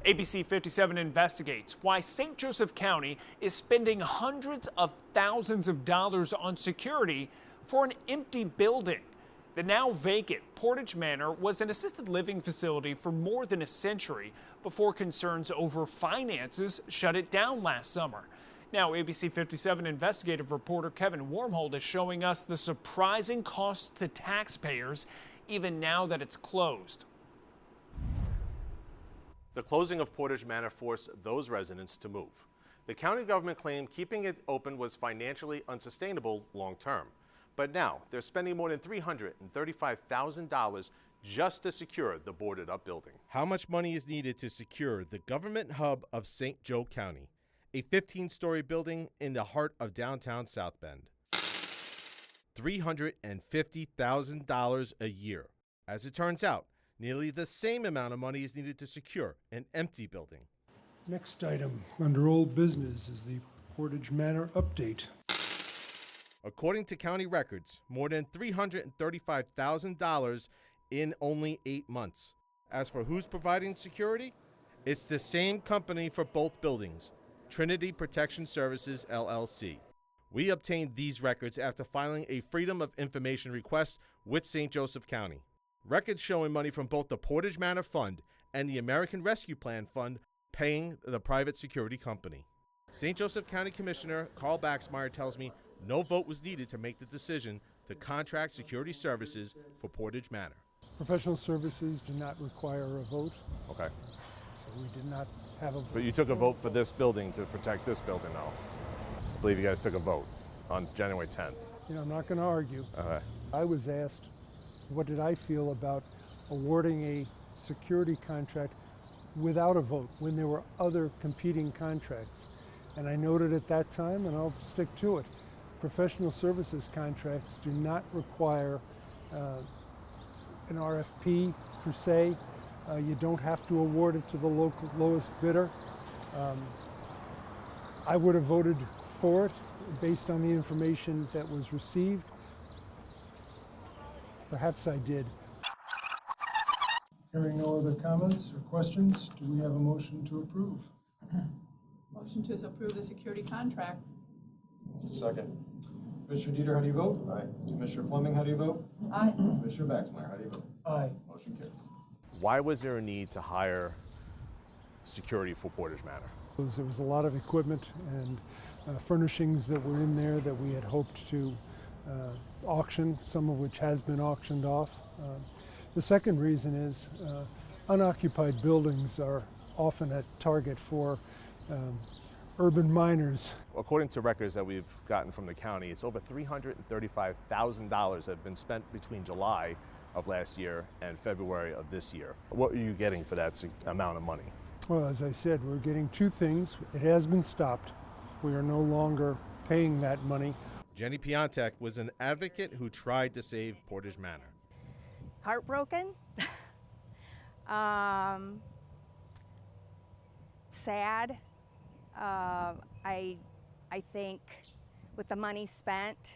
ABC 57 investigates why St. Joseph County is spending hundreds of thousands of dollars on security for an empty building. The now vacant Portage Manor was an assisted living facility for more than a century before concerns over finances shut it down last summer. Now, ABC 57 investigative reporter Kevin Wormhold is showing us the surprising costs to taxpayers, even now that it's closed. The closing of Portage Manor forced those residents to move. The county government claimed keeping it open was financially unsustainable long term. But now they're spending more than $335,000 just to secure the boarded up building. How much money is needed to secure the government hub of St. Joe County, a 15-story building in the heart of downtown South Bend? $350,000 a year. As it turns out, nearly the same amount of money is needed to secure an empty building. Next item under old business is the Portage Manor update. According to county records, more than $335,000 in only 8 months. As for who's providing security, it's the same company for both buildings, Trinity Protection Services, LLC. We obtained these records after filing a Freedom of Information request with St. Joseph County. Records showing money from both the Portage Manor Fund and the American Rescue Plan Fund paying the private security company. St. Joseph County Commissioner Carl Baxmeyer tells me no vote was needed to make the decision to contract security services for Portage Manor. Professional services do not require a vote, Okay. so we did not have a vote. But you took a vote for this building to protect this building, though. I believe you guys took a vote on January 10th. You know, I'm not going to argue. Okay. I was asked, what did I feel about awarding a security contract without a vote when there were other competing contracts? And I noted at that time, and I'll stick to it, professional services contracts do not require an RFP per se. You don't have to award it to the local lowest bidder. I would have voted for it based on the information that was received. Perhaps I did. Hearing no other comments or questions, do we have a motion to approve? Motion to approve the security contract. Second. Commissioner Dieter, how do you vote? Aye. Commissioner Fleming, how do you vote? Aye. Commissioner Baxmeyer, how do you vote? Aye. Motion carries. Why was there a need to hire security for Portage Manor? There was a lot of equipment and furnishings that were in there that we had hoped to auction, some of which has been auctioned off. The second reason is unoccupied buildings are often a target for urban miners. According to records that we've gotten from the county, it's over $335,000 have been spent between July of last year and February of this year. What are you getting for that amount of money? Well, as I said, we're getting two things. It has been stopped. We are no longer paying that money. Jenny Piontek was an advocate who tried to save Portage Manor. Heartbroken, sad. I think with the money spent,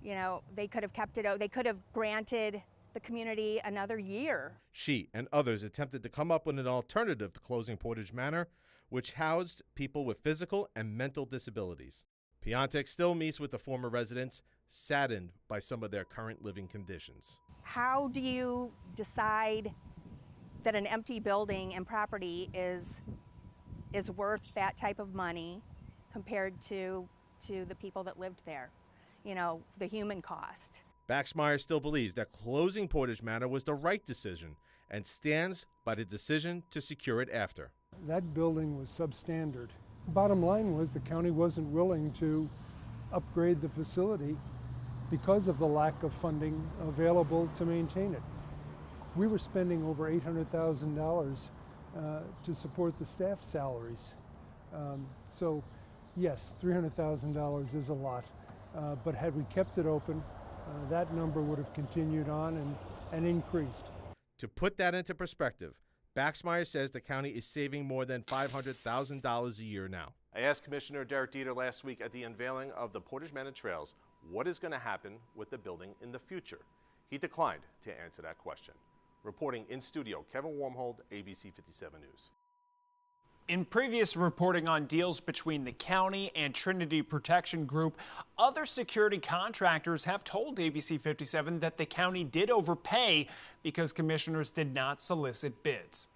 you know, they could have kept it. They could have granted the community another year. She and others attempted to come up with an alternative to closing Portage Manor, which housed people with physical and mental disabilities. Piontek still meets with the former residents, saddened by some of their current living conditions. How do you decide that an empty building and property is worth that type of money compared to the people that lived there? You know, the human cost. Baxmeyer still believes that closing Portage Manor was the right decision and stands by the decision to secure it after. That building was substandard. Bottom line was the county wasn't willing to upgrade the facility because of the lack of funding available to maintain it. We were spending over $800,000 to support the staff salaries. So yes, $300,000 is a lot, but had we kept it open, that number would have continued on and increased. To put that into perspective, Baxmeyer says the county is saving more than $500,000 a year now. I asked Commissioner Derek Dieter last week at the unveiling of the Portage Manor Trails what is going to happen with the building in the future. He declined to answer that question. Reporting in studio, Kevin Wormhold, ABC 57 News. In previous reporting on deals between the county and Trinity Protection Group, other security contractors have told ABC 57 that the county did overpay because commissioners did not solicit bids.